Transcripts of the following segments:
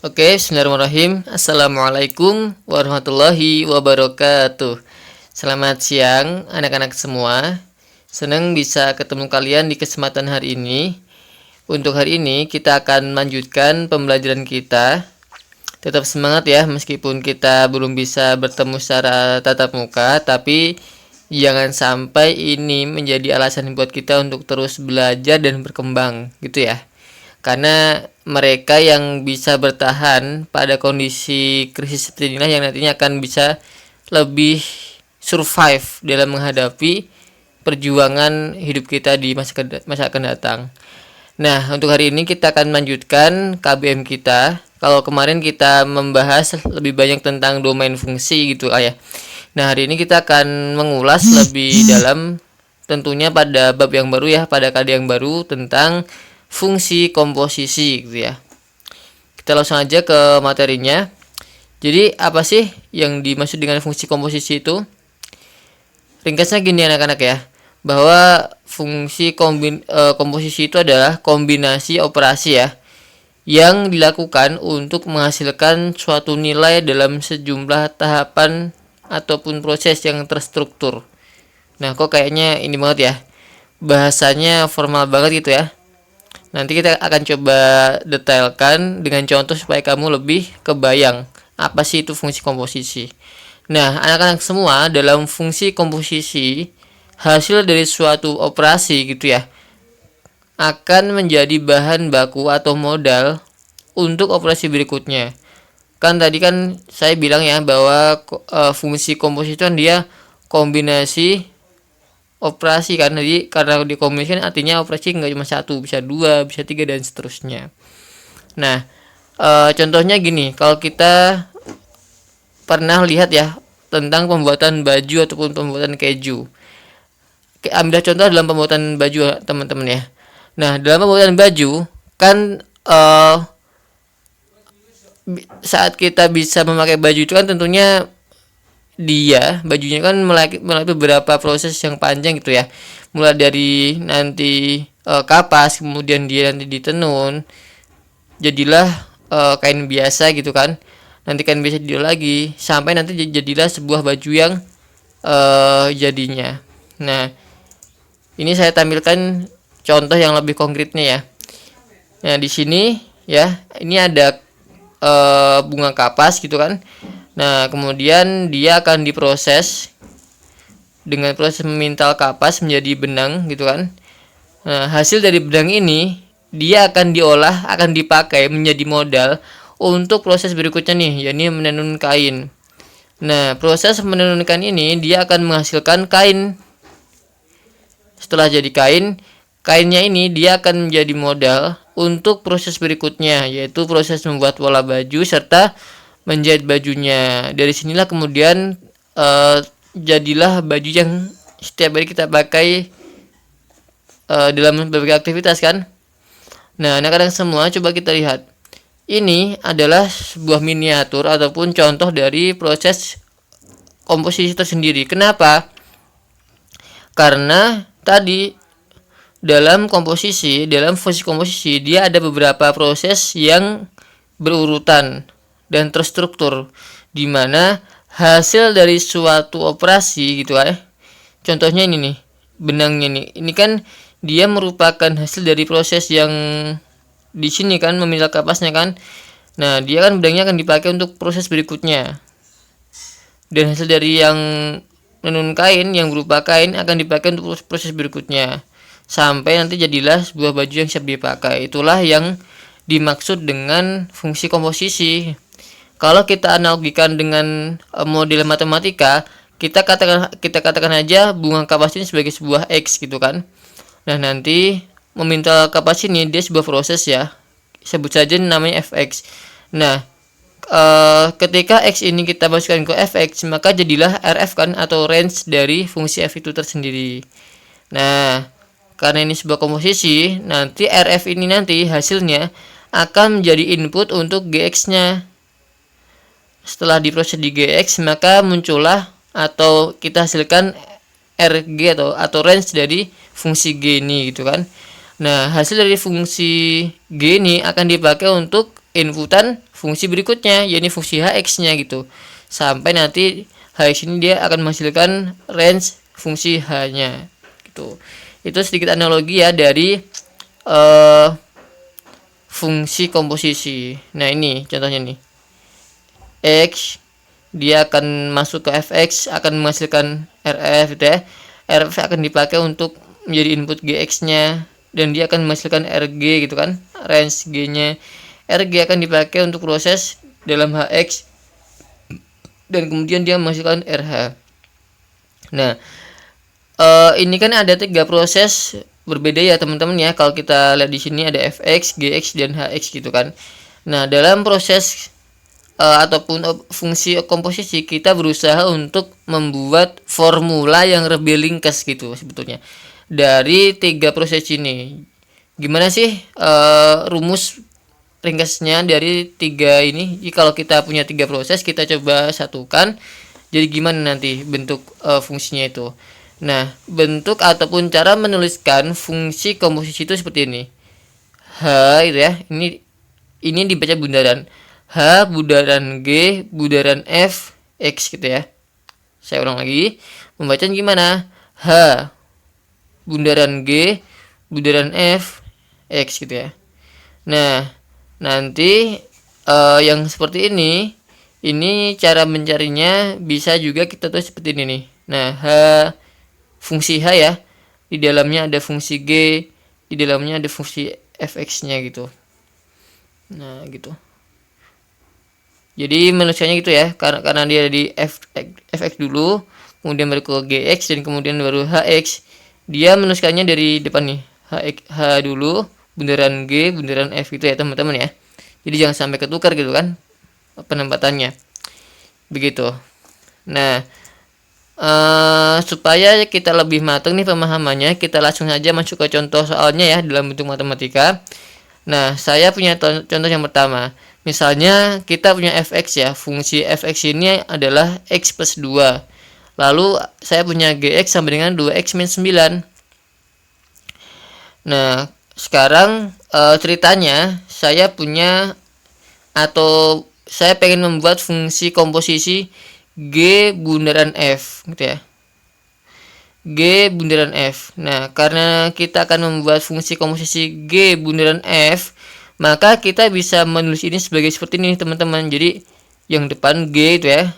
Oke, bismillahirrahmanirrahim. Assalamualaikum warahmatullahi wabarakatuh. Selamat siang anak-anak semua. Senang bisa ketemu kalian di kesempatan hari ini. Untuk hari ini kita akan melanjutkan pembelajaran kita. Tetap semangat ya, meskipun kita belum bisa bertemu secara tatap muka, tapi jangan sampai ini menjadi alasan buat kita untuk terus belajar dan berkembang, gitu ya. Karena mereka yang bisa bertahan pada kondisi krisis seperti inilah yang nantinya akan bisa lebih survive dalam menghadapi perjuangan hidup kita di masa akan datang. Nah, untuk hari ini kita akan melanjutkan KBM kita. Kalau kemarin kita membahas lebih banyak tentang domain fungsi gitu ya. Nah, hari ini kita akan mengulas lebih dalam tentunya pada bab yang baru ya, pada KD yang baru tentang fungsi komposisi gitu ya. Kita langsung aja ke materinya. Jadi apa sih yang dimaksud dengan fungsi komposisi itu? Ringkasnya gini anak-anak ya, bahwa fungsi komposisi itu adalah kombinasi operasi ya yang dilakukan untuk menghasilkan suatu nilai dalam sejumlah tahapan ataupun proses yang terstruktur. Nah, kok kayaknya ini banget ya, bahasanya formal banget gitu ya. Nanti kita akan coba detailkan dengan contoh supaya kamu lebih kebayang apa sih itu fungsi komposisi. Nah, anak-anak semua, dalam fungsi komposisi, hasil dari suatu operasi gitu ya, akan menjadi bahan baku atau modal untuk operasi berikutnya. Kan tadi kan saya bilang ya bahwa fungsi komposisi itu kan dia kombinasi operasi kan, jadi karena dikombinasikan artinya operasi nggak cuma satu, bisa dua, bisa tiga dan seterusnya. Nah, contohnya gini, kalau kita pernah lihat ya tentang pembuatan baju ataupun pembuatan keju. Ambil contoh dalam pembuatan baju teman-teman ya. Nah, dalam pembuatan baju kan saat kita bisa memakai baju itu kan tentunya bajunya kan melalui beberapa proses yang panjang gitu ya, mulai dari nanti kapas, kemudian dia nanti ditenun jadilah kain biasa gitu kan, nanti kain biasa jadilah lagi sampai nanti jadilah sebuah baju yang jadinya. Nah, ini saya tampilkan contoh yang lebih konkretnya ya. Nah, di sini ya, ini ada bunga kapas gitu kan. Nah, kemudian dia akan diproses dengan proses memintal kapas menjadi benang gitu kan. Nah, hasil dari benang ini dia akan diolah, akan dipakai menjadi modal untuk proses berikutnya nih, yakni menenun kain. Nah, proses menenunkan ini dia akan menghasilkan kain. Setelah jadi kain, kainnya ini dia akan menjadi modal untuk proses berikutnya, yaitu proses membuat pola baju serta menjahit bajunya. Dari sinilah kemudian jadilah baju yang setiap hari kita pakai dalam berbagai aktivitas kan. Nah, anak-anak semua coba kita lihat. Ini adalah sebuah miniatur ataupun contoh dari proses komposisi tersendiri. Kenapa? Karena tadi dalam fungsi komposisi dia ada beberapa proses yang berurutan dan terstruktur, di mana hasil dari suatu operasi gitu ya. Contohnya ini nih, benangnya nih. Ini kan dia merupakan hasil dari proses yang di sini kan memintal kapasnya kan. Nah, dia kan benangnya akan dipakai untuk proses berikutnya. Dan hasil dari yang menenun kain yang berupa kain akan dipakai untuk proses berikutnya. Sampai nanti jadilah sebuah baju yang siap dipakai. Itulah yang dimaksud dengan fungsi komposisi. Kalau kita analogikan dengan model matematika, kita katakan aja bunga kapas ini sebagai sebuah X gitu kan. Nah, nanti memintal kapas ini dia sebuah proses ya, sebut saja namanya Fx. Nah, ketika X ini kita masukkan ke Fx, maka jadilah Rf kan, atau range dari fungsi F itu tersendiri. Nah, karena ini sebuah komposisi, nanti Rf ini nanti hasilnya akan menjadi input untuk Gx nya. Setelah diproses di Gx, maka muncullah atau kita hasilkan Rg atau range dari fungsi G ini gitu kan. Nah, hasil dari fungsi G ini akan dipakai untuk inputan fungsi berikutnya, yakni fungsi hx-nya gitu. Sampai nanti hx ini dia akan menghasilkan range fungsi h-nya gitu. Itu sedikit analogi ya dari fungsi komposisi. Nah, ini contohnya nih. X dia akan masuk ke fx, akan menghasilkan rf gitu ya. Rf akan dipakai untuk menjadi input gx-nya, dan dia akan menghasilkan rg gitu kan, range g-nya. Rg akan dipakai untuk proses dalam hx, dan kemudian dia menghasilkan rh. Nah, ini kan ada 3 proses berbeda ya teman-teman ya. Kalau kita lihat di sini ada fx, gx, dan hx gitu kan. Nah, dalam proses ataupun fungsi komposisi, kita berusaha untuk membuat formula yang lebih ringkas gitu sebetulnya dari 3 proses ini. Gimana sih rumus ringkasnya dari 3 ini? Jadi kalau kita punya 3 proses, kita coba satukan. Jadi gimana nanti bentuk fungsinya itu? Nah, bentuk ataupun cara menuliskan fungsi komposisi itu seperti ini. H itu ya. Ini dibaca bundaran H, bundaran G, bundaran F, X gitu ya. Saya ulang lagi. Membacanya gimana? H, bundaran G, bundaran F, X gitu ya. Nah, nanti yang seperti ini cara mencarinya bisa juga kita tulis seperti ini nih. Nah, H, fungsi H ya. Di dalamnya ada fungsi G, di dalamnya ada fungsi fx-nya gitu. Nah, gitu. Jadi menulisnya gitu ya, karena dia di fx dulu, kemudian baru ke gx, dan kemudian baru hx. Dia menuliskannya dari depan nih, h dulu, bundaran g, bundaran f gitu ya teman-teman ya. Jadi jangan sampai ketukar gitu kan penempatannya. Begitu. Nah, supaya kita lebih matang nih pemahamannya, kita langsung saja masuk ke contoh soalnya ya dalam bentuk matematika. Nah, saya punya contoh yang pertama. Misalnya kita punya fx ya, fungsi fx ini adalah x plus 2. Lalu saya punya gx sama dengan 2x minus 9. Nah, sekarang ceritanya saya punya, atau saya pengen membuat fungsi komposisi g bundaran f gitu ya. G bundaran f. Nah, karena kita akan membuat fungsi komposisi g bundaran f, maka kita bisa menulis ini seperti ini teman-teman. Jadi yang depan G itu ya,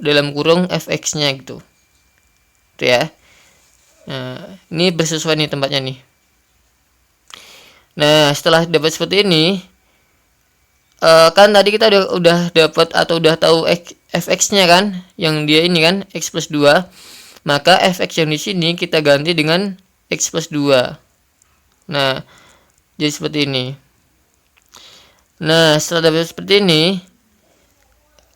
dalam kurung fx-nya gitu. Itu ya. Nah, ini bersesuaian nih tempatnya nih. Nah, setelah dapat seperti ini, kan tadi kita udah dapat atau udah tahu fx-nya kan, yang dia ini kan x plus 2. Maka fx yang di sini kita ganti dengan x plus 2. Nah, jadi seperti ini. Nah, setelah dapat seperti ini,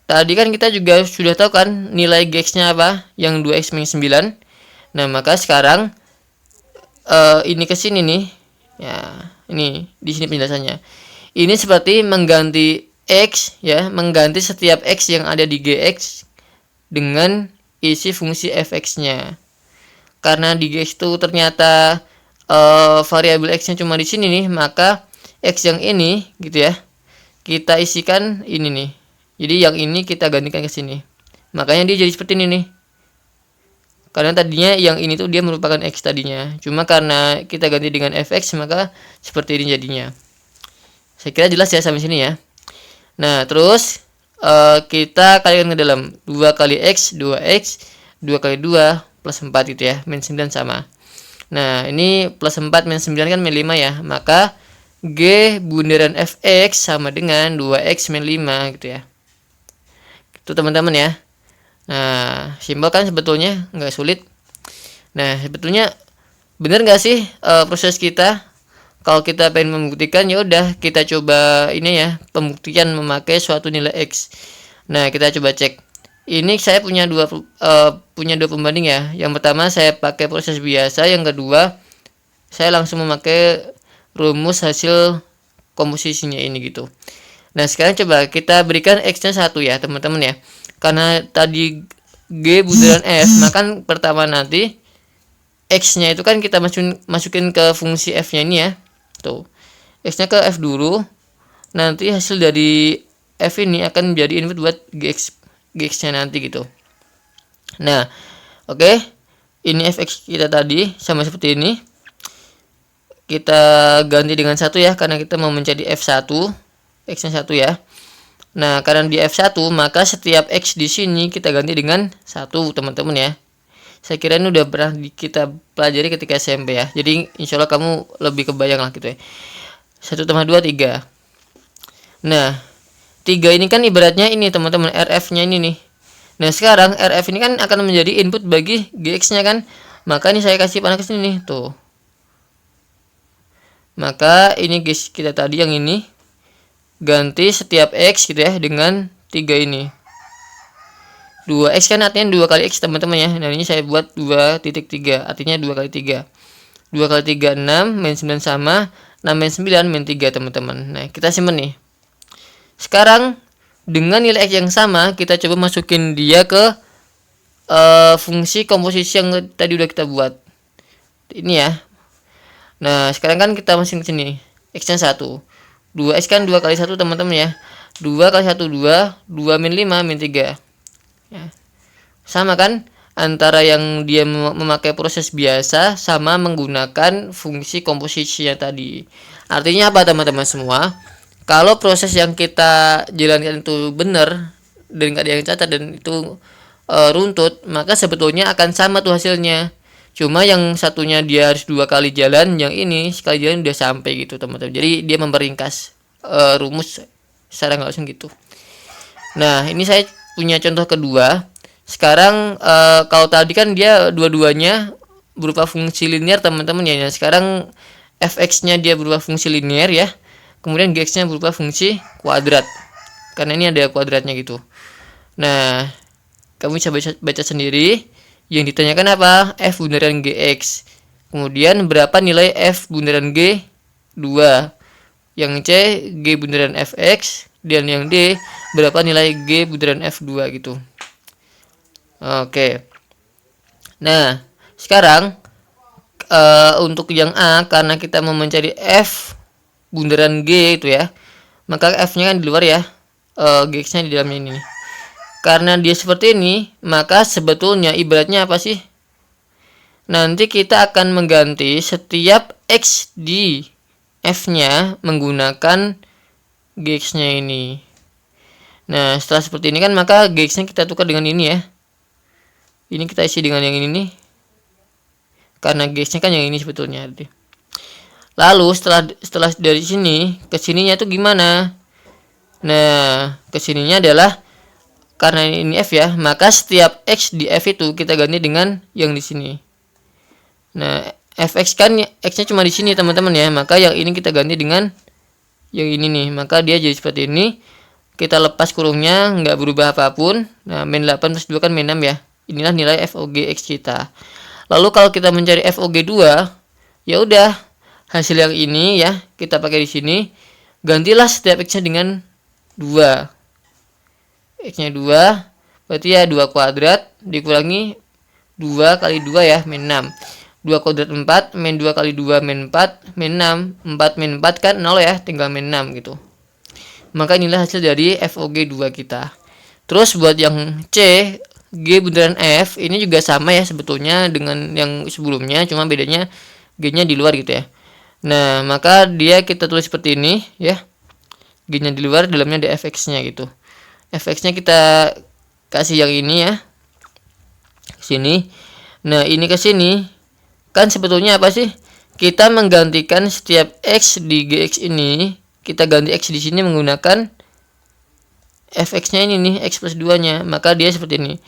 tadi kan kita juga sudah tahu kan nilai gx-nya apa, yang 2x minus 9. Nah, maka sekarang ini ke sini nih. Ya, ini di sini penjelasannya. Ini seperti mengganti x ya, mengganti setiap x yang ada di gx dengan isi fungsi fx-nya. Karena di gx itu ternyata variabel x-nya cuma di sini nih, maka x yang ini gitu ya, kita isikan ini nih. Jadi yang ini kita gantikan ke sini. Makanya dia jadi seperti ini nih. Karena tadinya yang ini tuh dia merupakan x tadinya. Cuma karena kita ganti dengan fx, maka seperti ini jadinya. Saya kira jelas ya sampai sini ya. Nah, terus kita kalikan ke dalam 2 kali x, 2x, 2 kali 2 plus 4 gitu ya. Min 9 sama. Nah, ini plus 4 min 9 kan min 5 ya. Maka G bundaran fx sama dengan 2x min 5 gitu ya. Itu teman-teman ya. Nah, simpel kan sebetulnya, nggak sulit. Nah, sebetulnya bener nggak sih proses kita? Kalau kita pengen membuktikan, ya udah kita coba ini ya, pembuktian memakai suatu nilai x. Nah, kita coba cek. Ini saya punya dua pembanding ya. Yang pertama saya pakai proses biasa, yang kedua saya langsung memakai rumus hasil komposisinya ini gitu. Nah, sekarang coba kita berikan x-nya 1 ya teman-teman ya. Karena tadi G bundaran F, maka pertama nanti x-nya itu kan kita masukin ke fungsi f-nya ini ya. Tuh. X-nya ke f dulu, nanti hasil dari F ini akan menjadi input buat GX nya nanti gitu. Nah, oke. Ini fx kita tadi sama seperti ini. Kita ganti dengan 1 ya, karena kita mau mencari F1, X nya 1 ya. Nah, karena di F1 maka setiap X di sini kita ganti dengan 1 teman-teman ya. Saya kira ini udah pernah kita pelajari ketika SMP ya. Jadi insya Allah kamu lebih kebayang lah gitu ya. 1 tambah 2 3. Nah, 3 ini kan ibaratnya ini teman-teman, RF nya ini nih. Nah, sekarang RF ini kan akan menjadi input bagi GX nya kan. Maka ini saya kasih panah ke sini nih, tuh. Maka ini guys, kita tadi yang ini ganti setiap X gitu ya dengan 3 ini. 2X kan artinya 2 kali X teman-teman ya. Nah, ini saya buat 2.3, artinya 2 kali 3. 2 kali 3 6, min 9 sama 6 min 9 min 3 teman-teman. Nah, kita simpan nih. Sekarang dengan nilai X yang sama, kita coba masukin dia ke fungsi komposisi yang tadi udah kita buat. Ini ya. Nah, sekarang kan kita masukin ke sini. X-nya 1. 2X kan 2 kali 1 teman-teman ya. 2 kali 1 2, 2 min 5 min 3. Ya. Sama kan? Antara yang dia memakai proses biasa sama menggunakan fungsi komposisinya tadi. Artinya apa teman-teman semua? Kalau proses yang kita jalankan itu benar dan nggak ada yang cacat dan itu runtut, maka sebetulnya akan sama tuh hasilnya. Cuma yang satunya dia harus 2 kali jalan, yang ini sekali jalan udah sampai gitu teman-teman. Jadi dia memperingkas rumus secara nggak langsung gitu. Nah, ini saya punya contoh kedua. Sekarang kalau tadi kan dia dua-duanya berupa fungsi linear teman-teman ya. Nah, sekarang fx-nya dia berupa fungsi linear ya. Kemudian gx-nya berupa fungsi kuadrat. Karena ini ada kuadratnya gitu. Nah, kamu bisa baca sendiri. Yang ditanyakan apa? F bundaran GX. Kemudian berapa nilai F bundaran G? 2. Yang C G bundaran Fx. Dan yang D berapa nilai G bundaran F2 gitu. Oke. Nah, sekarang untuk yang A, karena kita mau mencari F bundaran G itu ya, maka F-nya kan di luar ya, GX-nya di dalamnya ini. Karena dia seperti ini, maka sebetulnya ibaratnya apa sih? Nanti kita akan mengganti setiap X di F-nya menggunakan GX-nya ini. Nah, setelah seperti ini kan, maka GX-nya kita tukar dengan ini ya. Ini kita isi dengan yang ini nih. Karena GX-nya kan yang ini sebetulnya. Lalu setelah dari sini ke sininya itu gimana? Nah, ke sininya adalah karena ini F ya, maka setiap X di F itu kita ganti dengan yang di sini. Nah, Fx kan X-nya cuma di sini teman-teman ya, maka yang ini kita ganti dengan yang ini nih. Maka dia jadi seperti ini. Kita lepas kurungnya, nggak berubah apapun. Nah, min 8 plus 2 kan min 6 ya. Inilah nilai FOG X kita. Lalu kalau kita mencari FOG 2, ya udah hasil yang ini ya, kita pakai di sini. Gantilah setiap X-nya dengan 2. X-nya 2, berarti ya 2 kuadrat dikurangi 2 kali 2 ya, min 6. 2 kuadrat 4, min 2 kali 2 min 4, min 6. 4 min 4 kan 0 ya, tinggal min 6 gitu. Maka inilah hasil dari FOG 2 kita. Terus buat yang C, G bundaran F, ini juga sama ya sebetulnya dengan yang sebelumnya, cuma bedanya G-nya di luar gitu ya. Nah, maka dia kita tulis seperti ini ya. G-nya di luar, dalamnya ada Fx-nya gitu. Fx-nya kita kasih yang ini ya, sini. Nah, ini ke sini kan sebetulnya apa sih? Kita menggantikan setiap X di GX ini, kita ganti X di sini menggunakan Fx-nya ini nih, X plus 2-nya. Maka dia seperti ini.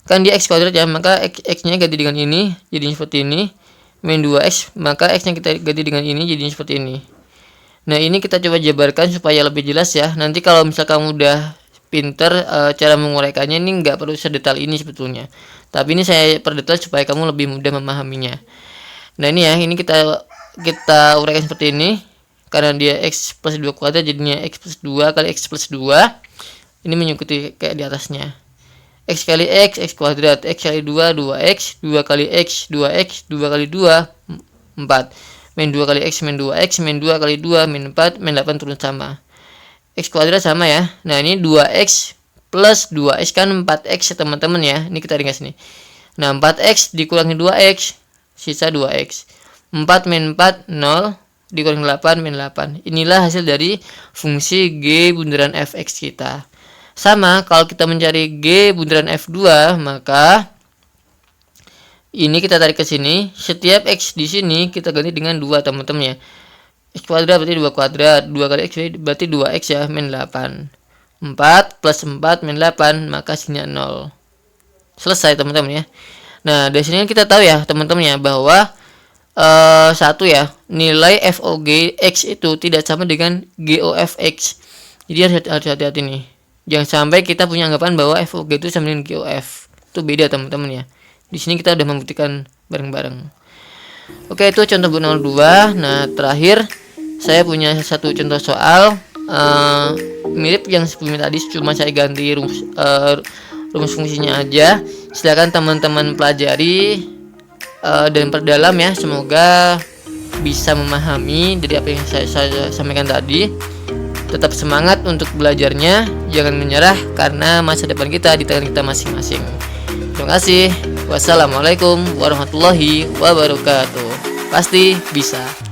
Kan dia X kuadrat ya, maka X-nya ganti dengan ini, jadinya seperti ini. Min 2X, maka X-nya kita ganti dengan ini, jadinya seperti ini. Nah, ini kita coba jabarkan supaya lebih jelas ya. Nanti kalau misal kamu udah pinter cara menguraikannya, ini nggak perlu sedetail ini sebetulnya, tapi ini saya perdetail supaya kamu lebih mudah memahaminya. Nah, ini ya, ini kita uraikan seperti ini. Karena dia X plus 2 kuadrat, jadinya X plus 2 kali X plus 2. Ini mengikuti kayak di atasnya. X kali X, X kuadrat. X kali 2, 2X. 2 kali X, 2X. 2 kali 2, 4. Min 2 kali X, min 2X. Min 2 kali 2, min 4. Min 8 turun sama. X kuadrat sama ya. Nah, ini 2X plus 2X kan 4X ya teman-teman ya. Ini kita ringkas nih. Nah, 4X dikurangi 2X, sisa 2X. 4 min 4, 0. Dikurangi 8, min 8. Inilah hasil dari fungsi G bundaran fx kita. Sama, kalau kita mencari G bundaran f2, maka ini kita tarik ke sini. Setiap X di sini kita ganti dengan 2 teman-teman ya. X kuadrat berarti 2 kuadrat. 2 kali X berarti 2X ya, min 8. 4 plus 4 min 8, maka hasilnya 0. Selesai teman-teman ya. Nah, dari sini kita tahu ya teman-teman ya, bahwa satu ya, nilai FOG X itu tidak sama dengan GOF X. Jadi harus hati-hati nih. Jangan sampai kita punya anggapan bahwa FOG itu sama dengan GOF. Itu beda teman-teman ya. Di sini kita udah membuktikan bareng-bareng. Oke, itu contoh buku nomor 2. Nah, terakhir saya punya satu contoh soal mirip yang sebelumnya tadi, cuma saya ganti rumus fungsinya aja. Silakan teman-teman pelajari dan perdalam ya. Semoga bisa memahami dari apa yang saya sampaikan tadi. Tetap semangat untuk belajarnya, jangan menyerah karena masa depan kita di tangan kita masing-masing. Terima kasih. Wassalamualaikum warahmatullahi wabarakatuh. Pasti bisa.